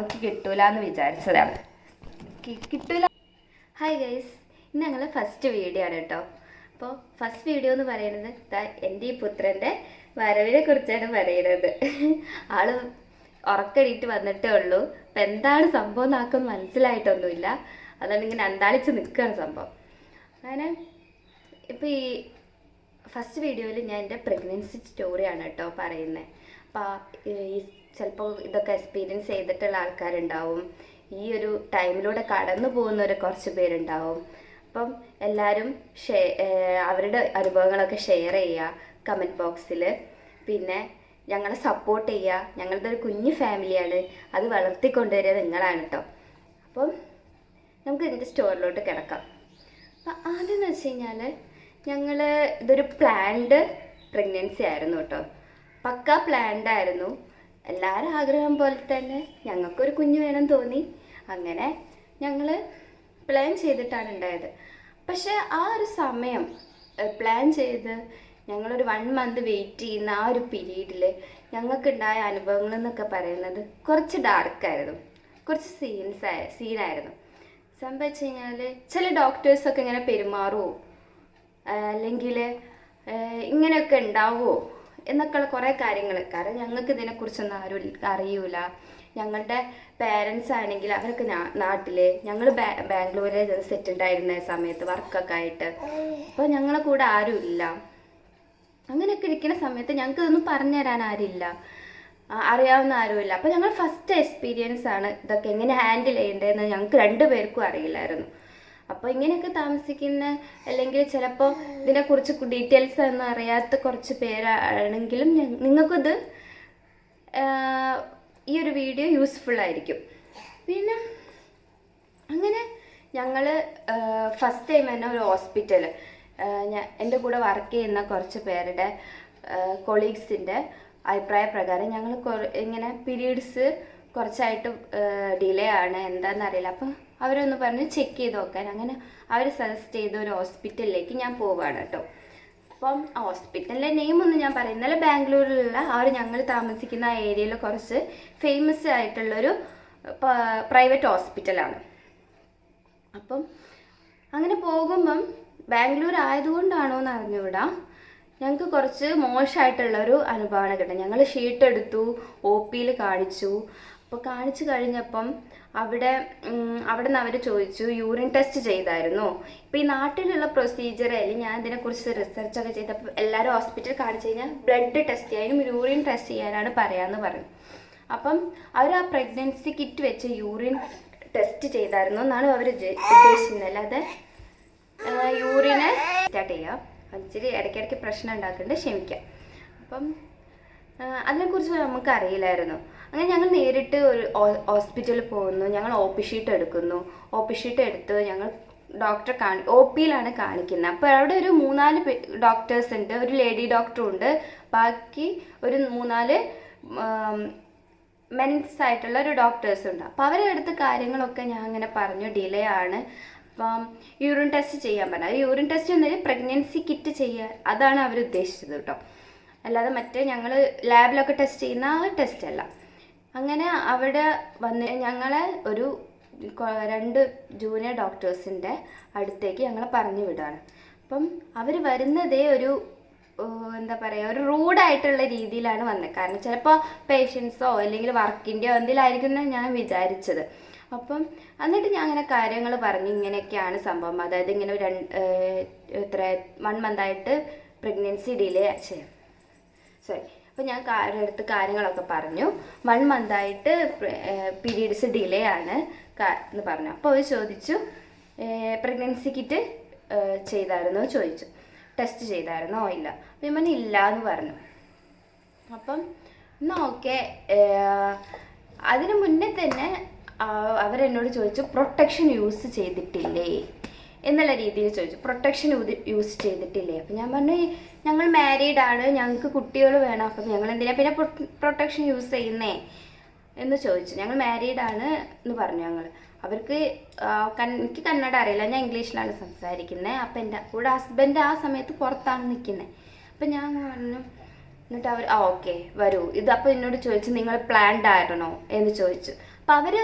നമുക്ക് കിട്ടൂല എന്ന് വിചാരിച്ചതാണ്. കിട്ടൂല. ഹായ് ഗൈസ്, ഇന്ന് ഞങ്ങൾ ഫസ്റ്റ് വീഡിയോ ആണ് കേട്ടോ. അപ്പോൾ ഫസ്റ്റ് വീഡിയോ എന്ന് പറയുന്നത് എൻ്റെ ഈ പുത്രൻ്റെ വരവിനെ കുറിച്ചാണ് പറയുന്നത്. ആള് ഉറക്കടിയിട്ട് വന്നിട്ടേ ഉള്ളൂ. അപ്പം എന്താണ് സംഭവം എന്നാക്കും മനസ്സിലായിട്ടൊന്നുമില്ല. അതുകൊണ്ട് ഇങ്ങനെ അന്താളിച്ച് നിൽക്കുകയാണ് സംഭവം. അങ്ങനെ ഇപ്പോൾ ഈ ഫസ്റ്റ് വീഡിയോയിൽ ഞാൻ എൻ്റെ പ്രഗ്നൻസി സ്റ്റോറിയാണ് കേട്ടോ പറയുന്നത്. അപ്പോൾ ഈ ചിലപ്പോൾ ഇതൊക്കെ എക്സ്പീരിയൻസ് ചെയ്തിട്ടുള്ള ആൾക്കാരുണ്ടാവും, ഈ ഒരു ടൈമിലൂടെ കടന്നു പോകുന്നവർ കുറച്ച് പേരുണ്ടാവും. അപ്പം എല്ലാവരും അവരുടെ അനുഭവങ്ങളൊക്കെ ഷെയർ ചെയ്യുക കമൻറ്റ് ബോക്സിൽ. പിന്നെ ഞങ്ങളെ സപ്പോർട്ട് ചെയ്യുക. ഞങ്ങളുടെ ഒരു കുഞ്ഞു ഫാമിലിയാണ്, അത് വളർത്തിക്കൊണ്ടുവരിക നിങ്ങളാണ് കേട്ടോ. അപ്പം നമുക്ക് ഇതിൻ്റെ സ്റ്റോറിലോട്ട് കിടക്കാം. അപ്പം ആദ്യം എന്ന് വെച്ച് കഴിഞ്ഞാൽ ഇതൊരു പ്ലാൻഡ് പ്രഗ്നൻസി ആയിരുന്നു കേട്ടോ. പക്കാ പ്ലാൻഡ് ആയിരുന്നു. എല്ലാവരും ആഗ്രഹം പോലെ തന്നെ ഞങ്ങൾക്കൊരു കുഞ്ഞ് വേണം തോന്നി. അങ്ങനെ ഞങ്ങൾ പ്ലാൻ ചെയ്തിട്ടാണ് ഉണ്ടായത്. പക്ഷേ ആ ഒരു സമയം പ്ലാൻ ചെയ്ത് ഞങ്ങളൊരു 1 മന്ത് വെയിറ്റ് ചെയ്യുന്ന ആ ഒരു പീരീഡിൽ ഞങ്ങൾക്കുണ്ടായ അനുഭവങ്ങൾ എന്നൊക്കെ പറയുന്നത് കുറച്ച് ഡാർക്കായിരുന്നു, കുറച്ച് സീനായിരുന്നു. സംഭവിച്ചു കഴിഞ്ഞാൽ ചില ഡോക്ടേഴ്സൊക്കെ ഇങ്ങനെ പെരുമാറുമോ അല്ലെങ്കിൽ ഇങ്ങനെയൊക്കെ ഉണ്ടാവുമോ എന്നൊക്കെയുള്ള കുറേ കാര്യങ്ങൾ. കാരണം ഞങ്ങൾക്ക് ഇതിനെക്കുറിച്ചൊന്നും ആരും അറിയൂല. ഞങ്ങളുടെ പേരൻസ് ആണെങ്കിൽ അവരൊക്കെ നാട്ടിൽ, ഞങ്ങൾ ബാംഗ്ലൂരിൽ സെറ്റിൽഡ് ആയിരുന്ന സമയത്ത് വർക്കൊക്കെ ആയിട്ട്. അപ്പോൾ ഞങ്ങളെ കൂടെ ആരും ഇല്ല. അങ്ങനെയൊക്കെ ഇരിക്കുന്ന സമയത്ത് ഞങ്ങൾക്ക് ഇതൊന്നും പറഞ്ഞു തരാൻ ആരുമില്ല, അറിയാവുന്ന ആരുമില്ല. അപ്പോൾ ഞങ്ങൾ ഫസ്റ്റ് എക്സ്പീരിയൻസ് ആണ് ഇതൊക്കെ എങ്ങനെ ഹാൻഡിൽ ചെയ്യേണ്ടതെന്ന് ഞങ്ങൾക്ക് 2 പേർക്കും അറിയില്ലായിരുന്നു. അപ്പോൾ ഇങ്ങനെയൊക്കെ താമസിക്കുന്ന അല്ലെങ്കിൽ ചിലപ്പോൾ ഇതിനെക്കുറിച്ച് ഡീറ്റെയിൽസ് ഒന്നും അറിയാത്ത കുറച്ച് പേരാണെങ്കിലും നിങ്ങൾക്കിത് ഈ ഒരു വീഡിയോ യൂസ്ഫുൾ ആയിരിക്കും. പിന്നെ അങ്ങനെ ഞങ്ങൾ ഫസ്റ്റ് ടൈം തന്നെ ഒരു ഹോസ്പിറ്റൽ, എൻ്റെ കൂടെ വർക്ക് ചെയ്യുന്ന കുറച്ച് പേരുടെ കൊളീഗ്സിൻ്റെ അഭിപ്രായ പ്രകാരം ഞങ്ങൾ ഇങ്ങനെ പീരീഡ്സ് കുറച്ചായിട്ട് ഡിലേ ആണ്, എന്താണെന്നറിയില്ല. അപ്പം അവരൊന്ന് പറഞ്ഞ് ചെക്ക് ചെയ്ത് നോക്കാൻ. അങ്ങനെ അവർ സജസ്റ്റ് ചെയ്ത ഒരു ഹോസ്പിറ്റലിലേക്ക് ഞാൻ പോവുകയാണ് കേട്ടോ. അപ്പം ആ ഹോസ്പിറ്റലിൻ്റെ നെയിമൊന്നും ഞാൻ പറയുന്നില്ല. ബാംഗ്ലൂരിലുള്ള ഞങ്ങൾ താമസിക്കുന്ന ആ ഏരിയയിൽ കുറച്ച് ഫേമസ് ആയിട്ടുള്ളൊരു പ്രൈവറ്റ് ഹോസ്പിറ്റലാണ്. അപ്പം അങ്ങനെ പോകുമ്പം ബാംഗ്ലൂർ ആയതുകൊണ്ടാണോ എന്ന് അറിഞ്ഞുകൂടാ, ഞങ്ങൾക്ക് കുറച്ച് മോശമായിട്ടുള്ളൊരു അനുഭവമാണ് കിട്ടുന്നത്. ഞങ്ങൾ ഷീട്ട് എടുത്തു, OP കാണിച്ചു. അപ്പോൾ കാണിച്ചു കഴിഞ്ഞപ്പം അവിടെ നിന്ന് അവർ ചോദിച്ചു യൂറിൻ ടെസ്റ്റ് ചെയ്തായിരുന്നു. ഇപ്പോൾ ഈ നാട്ടിലുള്ള പ്രൊസീജിയർ അല്ലെങ്കിൽ ഞാൻ ഇതിനെക്കുറിച്ച് റിസർച്ചൊക്കെ ചെയ്തപ്പോൾ എല്ലാവരും ഹോസ്പിറ്റലിൽ കാണിച്ചു കഴിഞ്ഞാൽ ബ്ലഡ് ടെസ്റ്റ് ചെയ്യാനും യൂറിൻ ടെസ്റ്റ് ചെയ്യാനാണ് പറയാമെന്ന് പറഞ്ഞു. അപ്പം അവർ ആ പ്രഗ്നൻസി കിറ്റ് വെച്ച് യൂറിൻ ടെസ്റ്റ് ചെയ്തായിരുന്നു എന്നാണ് അവർ ഉദ്ദേശിക്കുന്നത്. അല്ലാതെ യൂറിന് സ്റ്റാർട്ട് ചെയ്യാം. ഇച്ചിരി ഇടയ്ക്കിടയ്ക്ക് പ്രശ്നം ഉണ്ടാക്കുന്നുണ്ട്, ക്ഷമിക്കാം. അപ്പം അതിനെക്കുറിച്ച് നമുക്ക് അറിയില്ലായിരുന്നു. അങ്ങനെ ഞങ്ങൾ നേരിട്ട് ഒരു ഹോസ്പിറ്റലിൽ പോകുന്നു. ഞങ്ങൾ OP ഷീറ്റ് എടുക്കുന്നു. OP ഷീറ്റ് എടുത്ത് ഞങ്ങൾ ഡോക്ടറെ OP കാണിക്കുന്നത്. അപ്പോൾ അവിടെ ഒരു 3-4 ഡോക്ടേഴ്സ് ഉണ്ട്. ഒരു ലേഡി ഡോക്ടറും ഉണ്ട്. ബാക്കി ഒരു 3-4 മെൻസ് ആയിട്ടുള്ള ഒരു ഡോക്ടേഴ്സ് ഉണ്ട്. അപ്പോൾ അവരുടെ അടുത്ത് കാര്യങ്ങളൊക്കെ ഞാൻ അങ്ങനെ പറഞ്ഞു, ഡിലേ ആണ്. അപ്പം യൂറിൻ ടെസ്റ്റ് ചെയ്യാൻ പറഞ്ഞു. യൂറിൻ ടെസ്റ്റ് എന്നൊരു പ്രഗ്നൻസി കിറ്റ് ചെയ്യാൻ, അതാണ് അവർ ഉദ്ദേശിച്ചത് കേട്ടോ. അല്ലാതെ മറ്റേ ഞങ്ങൾ ലാബിലൊക്കെ ടെസ്റ്റ് ചെയ്യുന്ന ആ ടെസ്റ്റ് അല്ല. അങ്ങനെ അവിടെ വന്ന് ഞങ്ങളെ ഒരു 2 ജൂനിയർ ഡോക്ടേഴ്സിൻ്റെ അടുത്തേക്ക് ഞങ്ങളെ പറഞ്ഞു വിടുകയാണ്. അപ്പം അവർ വരുന്നതേ ഒരു എന്താ പറയുക, ഒരു റൂഡായിട്ടുള്ള രീതിയിലാണ് വന്നത്. കാരണം ചിലപ്പോൾ പേഷ്യൻസോ അല്ലെങ്കിൽ വർക്കിൻ്റെയോ എന്തെങ്കിലുമായിരിക്കും ഞാൻ വിചാരിച്ചത്. അപ്പം എന്നിട്ട് ഞാൻ അങ്ങനെ കാര്യങ്ങൾ പറഞ്ഞു, ഇങ്ങനെയൊക്കെയാണ് സംഭവം. അതായത് ഇങ്ങനെ 1 മന്തായിട്ട് പ്രഗ്നൻസി ഡിലേ അപ്പോൾ ഞാൻ അടുത്ത് കാര്യങ്ങളൊക്കെ പറഞ്ഞു. 1 മന്തായിട്ട് പീരീഡ്സ് ഡിലേ ആണ് എന്ന് പറഞ്ഞു. അപ്പോൾ അവർ ചോദിച്ചു പ്രഗ്നൻസി കിറ്റ് ചെയ്തായിരുന്നോ ചോദിച്ചു, ടെസ്റ്റ് ചെയ്തായിരുന്നോ ഇല്ല. അപ്പം ഞാൻ പറഞ്ഞു ഇല്ല എന്ന് പറഞ്ഞു. അപ്പം എന്നാൽ ഓക്കെ. അതിന് മുന്നേ തന്നെ അവരെന്നോട് ചോദിച്ചു പ്രൊട്ടക്ഷൻ യൂസ് ചെയ്തിട്ടില്ലേ എന്നുള്ള രീതിയിൽ ചോദിച്ചു. പ്രൊട്ടക്ഷൻ യൂസ് ചെയ്തിട്ടില്ലേ? അപ്പം ഞാൻ പറഞ്ഞു ഞങ്ങൾ മാരീഡ് ആണ്, ഞങ്ങൾക്ക് കുട്ടികൾ വേണം, അപ്പം ഞങ്ങൾ എന്തിനാ പിന്നെ പ്രൊട്ടക്ഷൻ യൂസ് ചെയ്യുന്നേ എന്ന് ചോദിച്ചു. ഞങ്ങൾ മാരീഡ് ആണ് എന്ന് പറഞ്ഞു ഞങ്ങൾ. അവർക്ക് എനിക്ക് കന്നഡ അറിയില്ല, ഞാൻ ഇംഗ്ലീഷിലാണ് സംസാരിക്കുന്നത്. അപ്പം എൻ്റെ കൂടെ ഹസ്ബൻഡ് ആ സമയത്ത് പുറത്താണ് നിൽക്കുന്നത്. അപ്പം ഞാൻ പറഞ്ഞു, എന്നിട്ട് അവർ ഓക്കെ വരൂ. ഇതപ്പോൾ എന്നോട് ചോദിച്ചു നിങ്ങൾ പ്ലാൻഡ് ആയിരുന്നോ എന്ന് ചോദിച്ചു. അപ്പം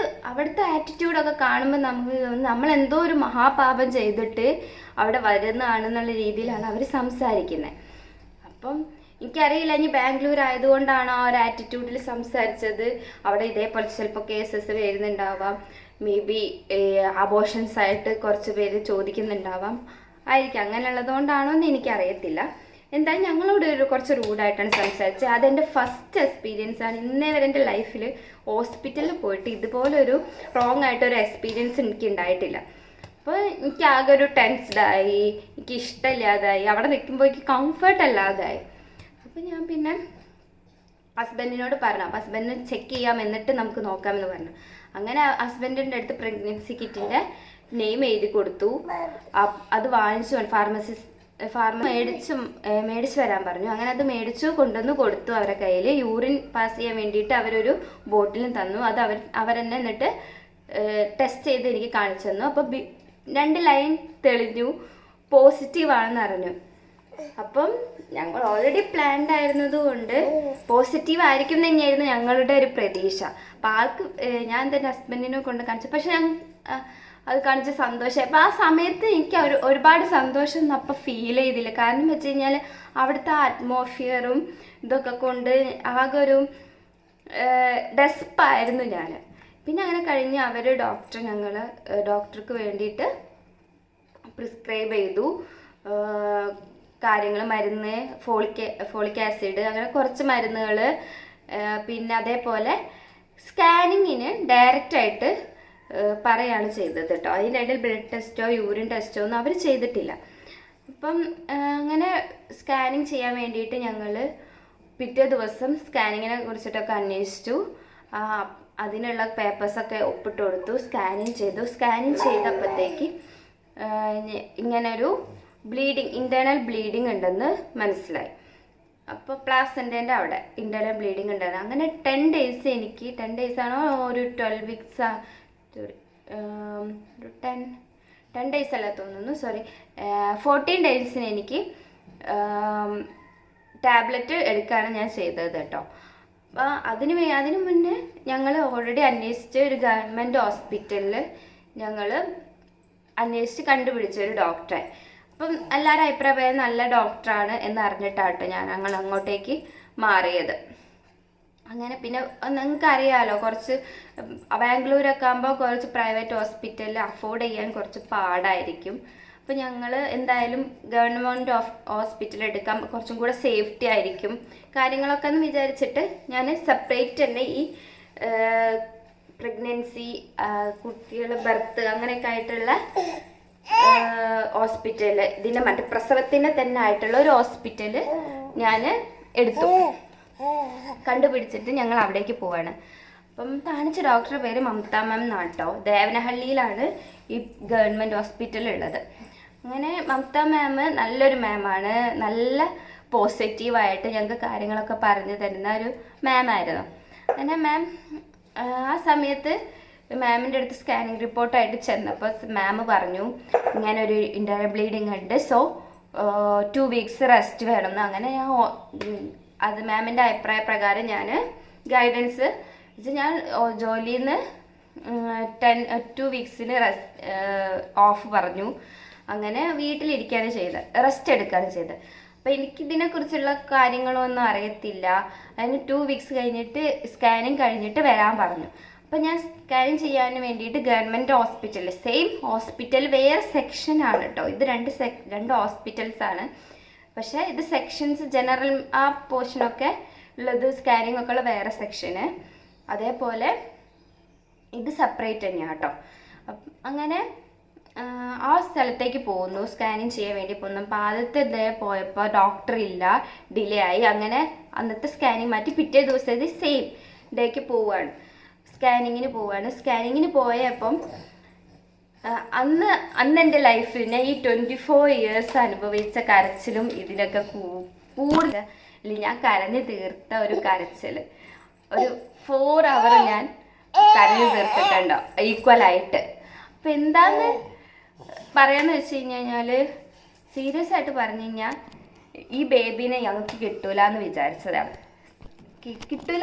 അവിടുത്തെ ആറ്റിറ്റ്യൂഡൊക്കെ കാണുമ്പോൾ നമുക്ക് നമ്മളെന്തോ ഒരു മഹാപാപം ചെയ്തിട്ട് അവിടെ വരുന്നതാണെന്നുള്ള രീതിയിലാണ് അവർ സംസാരിക്കുന്നത്. അപ്പം എനിക്കറിയില്ല ഇനി ബാംഗ്ലൂർ ആയതുകൊണ്ടാണ് ആ ഒരു ആറ്റിറ്റ്യൂഡിൽ സംസാരിച്ചത്. അവിടെ ഇതേപോലെ ചിലപ്പോൾ കേസസ് വരുന്നുണ്ടാവാം, മേ ബി അബോഷൻസ് ആയിട്ട് കുറച്ച് പേര് ചോദിക്കുന്നുണ്ടാവാം ആയിരിക്കും. അങ്ങനെയുള്ളതുകൊണ്ടാണോ എന്ന് എനിക്കറിയത്തില്ല. എന്തായാലും ഞങ്ങളോട് കുറച്ച് റൂഡായിട്ടാണ് സംസാരിച്ചത്. അതെൻ്റെ ഫസ്റ്റ് എക്സ്പീരിയൻസ് ആണ്. ഇന്നേ വരെ എൻ്റെ ലൈഫിൽ ഹോസ്പിറ്റലിൽ പോയിട്ട് ഇതുപോലൊരു റോങ് ആയിട്ടൊരു എക്സ്പീരിയൻസ് എനിക്ക് ഉണ്ടായിട്ടില്ല. അപ്പോൾ എനിക്ക് ആകെ ഒരു ടെൻസ്ഡായി, എനിക്ക് ഇഷ്ടമില്ലാതായി, അവിടെ നിൽക്കുമ്പോൾ എനിക്ക് കംഫർട്ട് അല്ലാതായി. അപ്പോൾ ഞാൻ പിന്നെ ഹസ്ബൻഡിനോട് പറഞ്ഞു. അപ്പോൾ ഹസ്ബൻഡിന് ചെക്ക് ചെയ്യാം, എന്നിട്ട് നമുക്ക് നോക്കാമെന്ന് പറഞ്ഞു. അങ്ങനെ ഹസ്ബൻഡിൻ്റെ അടുത്ത് പ്രഗ്നൻസി കിറ്റിൻ്റെ നെയിം എഴുതി കൊടുത്തു. അത് വാങ്ങിച്ചു മേടിച്ച് വരാൻ പറഞ്ഞു. അങ്ങനെ അത് മേടിച്ചു കൊണ്ടുവന്ന് കൊടുത്തു അവരുടെ കയ്യിൽ. യൂറിൻ പാസ് ചെയ്യാൻ വേണ്ടിയിട്ട് അവരൊരു ബോട്ടിലും തന്നു. അത് അവരെന്നെ എന്നിട്ട് ടെസ്റ്റ് ചെയ്ത് എനിക്ക് കാണിച്ചു തന്നു. അപ്പോൾ 2 ലൈൻ തെളിഞ്ഞു, പോസിറ്റീവാണെന്ന് അറിഞ്ഞു. അപ്പം ഞങ്ങൾ ഓൾറെഡി പ്ലാൻഡ് ആയിരുന്നത് കൊണ്ട് പോസിറ്റീവ് ആയിരിക്കും തന്നെയായിരുന്നു ഞങ്ങളുടെ ഒരു പ്രതീക്ഷ. അപ്പം ആൾക്ക് ഞാൻ എൻ്റെ ഹസ്ബൻഡിനെ കൊണ്ട് കാണിച്ചു. പക്ഷെ ഞാൻ അത് കാണിച്ച സന്തോഷം. അപ്പം ആ സമയത്ത് എനിക്ക് ഒരുപാട് സന്തോഷം ഒന്നും അപ്പം ഫീൽ ചെയ്തില്ല. കാരണം എന്ന് വെച്ച് കഴിഞ്ഞാൽ അവിടുത്തെ അറ്റ്മോസ്ഫിയറും ഇതൊക്കെ കൊണ്ട് ആകെ ഒരു ഡെസ്പായിരുന്നു ഞാൻ. പിന്നെ അങ്ങനെ കഴിഞ്ഞ് ഡോക്ടർക്ക് വേണ്ടിയിട്ട് പ്രിസ്ക്രൈബ് ചെയ്തു കാര്യങ്ങൾ, മരുന്ന്, ഫോളിക് ആസിഡ്, അങ്ങനെ കുറച്ച് മരുന്നുകൾ. പിന്നെ അതേപോലെ സ്കാനിങ്ങിന് ഡയറക്റ്റായിട്ട് പറയാണ് ചെയ്തത് കേട്ടോ. അതിൻ്റെ ഇടയിൽ ബ്ലഡ് ടെസ്റ്റോ യൂറിൻ ടെസ്റ്റോ ഒന്നും അവർ ചെയ്തിട്ടില്ല. അപ്പം അങ്ങനെ സ്കാനിങ് ചെയ്യാൻ വേണ്ടിയിട്ട് ഞങ്ങൾ പിറ്റേ ദിവസം സ്കാനിങ്ങിനെ കുറിച്ചിട്ടൊക്കെ അന്വേഷിച്ചു. അതിനുള്ള പേപ്പേഴ്സൊക്കെ ഒപ്പിട്ട് കൊടുത്തു. സ്കാനിങ് ചെയ്തു. സ്കാനിങ് ചെയ്തപ്പോഴത്തേക്ക് ഇങ്ങനൊരു ഇൻറ്റേർണൽ ബ്ലീഡിങ് ഉണ്ടെന്ന് മനസ്സിലായി. അപ്പോൾ പ്ലാസെൻ്റേൻ്റെ അവിടെ ഇൻറ്റേർണൽ ബ്ലീഡിങ് ഉണ്ടായിരുന്നു. അങ്ങനെ 10 ഡേയ്സ് എനിക്ക് 10 ഡേയ്സ് ആണോ ഒരു 12 വീക്സ് ഒരു 10 ഡേയ്സ് അല്ല തോന്നുന്നു, സോറി 14 ഡേയ്സിന് എനിക്ക് ടാബ്ലറ്റ് എടുക്കുകയാണ് ഞാൻ ചെയ്തത് കേട്ടോ. അപ്പോൾ അതിന് മുന്നേ ഞങ്ങൾ ഓൾറെഡി അന്വേഷിച്ച് ഒരു ഗവൺമെൻറ് ഹോസ്പിറ്റലിൽ ഞങ്ങൾ അന്വേഷിച്ച് കണ്ടുപിടിച്ച ഒരു ഡോക്ടറെ. അപ്പം എല്ലാവരും അഭിപ്രായം നല്ല ഡോക്ടറാണ് എന്ന് അറിഞ്ഞിട്ടാട്ടോ ഞങ്ങൾ അങ്ങോട്ടേക്ക് മാറിയത്. അങ്ങനെ പിന്നെ നിങ്ങൾക്ക് അറിയാമല്ലോ, കുറച്ച് ബാംഗ്ലൂരൊക്കെ ആകുമ്പോൾ കുറച്ച് പ്രൈവറ്റ് ഹോസ്പിറ്റലിൽ അഫോർഡ് ചെയ്യാൻ കുറച്ച് പാടായിരിക്കും. അപ്പോൾ ഞങ്ങൾ എന്തായാലും ഗവൺമെൻറ് ഹോസ്പിറ്റൽ എടുക്കാൻ കുറച്ചും കൂടെ സേഫ്റ്റി ആയിരിക്കും കാര്യങ്ങളൊക്കെ എന്ന് വിചാരിച്ചിട്ട് ഞാൻ സെപ്പറേറ്റ് തന്നെ ഈ പ്രഗ്നൻസി, കുട്ടികൾ ബർത്ത് അങ്ങനെയൊക്കെ ആയിട്ടുള്ള ഹോസ്പിറ്റൽ, ഇതിൻ്റെ മറ്റേ പ്രസവത്തിന് തന്നെ ആയിട്ടുള്ള ഒരു ഹോസ്പിറ്റൽ ഞാൻ എടുത്തു, കണ്ടുപിടിച്ചിട്ട് ഞങ്ങൾ അവിടേക്ക് പോവാണ്. അപ്പം കാണിച്ച ഡോക്ടറുടെ പേര് മമത മാം എന്നാട്ടോ. ദേവനഹള്ളിയിലാണ് ഈ ഗവൺമെൻറ് ഹോസ്പിറ്റൽ ഉള്ളത്. അങ്ങനെ മമത മാം നല്ലൊരു മാമാണ്, നല്ല പോസിറ്റീവായിട്ട് ഞങ്ങൾക്ക് കാര്യങ്ങളൊക്കെ പറഞ്ഞു തരുന്ന ഒരു മാമായിരുന്നു. അങ്ങനെ മാം ആ സമയത്ത് മാമിൻ്റെ അടുത്ത് സ്കാനിങ് റിപ്പോർട്ടായിട്ട് ചെന്നപ്പോൾ മാം പറഞ്ഞു ഇങ്ങനെ ഒരു ഇൻറ്റേർണൽ ബ്ലീഡിങ് ഉണ്ട്, സോ 2 വീക്സ് റെസ്റ്റ് വേണമെന്ന്. അങ്ങനെ ഞാൻ അത് മാമിൻ്റെ അഭിപ്രായ പ്രകാരം ഞാൻ ഗൈഡൻസ് ഞാൻ ജോലിയിൽ നിന്ന് 2 വീക്സിന് ഓഫ് പറഞ്ഞു. അങ്ങനെ വീട്ടിലിരിക്കുകയാണ് ചെയ്തത്, റെസ്റ്റ് എടുക്കുകയാണ് ചെയ്തത്. അപ്പോൾ എനിക്കിതിനെക്കുറിച്ചുള്ള കാര്യങ്ങളൊന്നും അറിയത്തില്ല. അതിന് 2 വീക്സ് കഴിഞ്ഞിട്ട് സ്കാനിങ് കഴിഞ്ഞിട്ട് വരാൻ പറഞ്ഞു. അപ്പോൾ ഞാൻ സ്കാനിങ് ചെയ്യാൻ വേണ്ടിയിട്ട് ഗവൺമെൻറ് ഹോസ്പിറ്റലിൽ, സെയിം ഹോസ്പിറ്റൽ വേറെ സെക്ഷനാണ് കേട്ടോ. ഇത് രണ്ട് ഹോസ്പിറ്റൽസാണ്. പക്ഷേ ഇത് സെക്ഷൻസ് ജനറൽ ആ പോർഷനൊക്കെ ഉള്ളത്, സ്കാനിങ് ഒക്കെ ഉള്ള വേറെ സെക്ഷന്. അതേപോലെ ഇത് സെപ്പറേറ്റ് തന്നെയാണ് കേട്ടോ. അങ്ങനെ ആ സ്ഥലത്തേക്ക് പോകുന്നു, സ്കാനിങ് ചെയ്യാൻ വേണ്ടി പോകുന്നു. അപ്പോൾ ആദ്യത്തെ ഇതേ പോയപ്പോൾ ഡോക്ടർ ഇല്ല, ഡിലേ ആയി. അങ്ങനെ അന്നത്തെ സ്കാനിങ് മാറ്റി പിറ്റേ ദിവസത്തെ സെയിം ഡേക്ക് പോവുകയാണ്, സ്കാനിങ്ങിന് പോയപ്പം അന്ന് എൻ്റെ ലൈഫിൽ ഞാൻ ഈ 24 ഇയേഴ്സ് അനുഭവിച്ച കരച്ചിലും ഇതിലൊക്കെ കൂടുതൽ ഞാൻ കരഞ്ഞു തീർത്ത ഒരു കരച്ചിൽ, ഒരു 4 അവർ ഞാൻ കരഞ്ഞു തീർത്തിട്ടുണ്ടോ ഈക്വലായിട്ട്. അപ്പം എന്താന്ന് പറയാന്ന് വെച്ച് കഴിഞ്ഞാൽ, സീരിയസ് ആയിട്ട് പറഞ്ഞു കഴിഞ്ഞാൽ ഈ ബേബീനെ ഞങ്ങൾക്ക് കിട്ടൂല എന്ന് വിചാരിച്ചതാണ്. കിട്ടൂല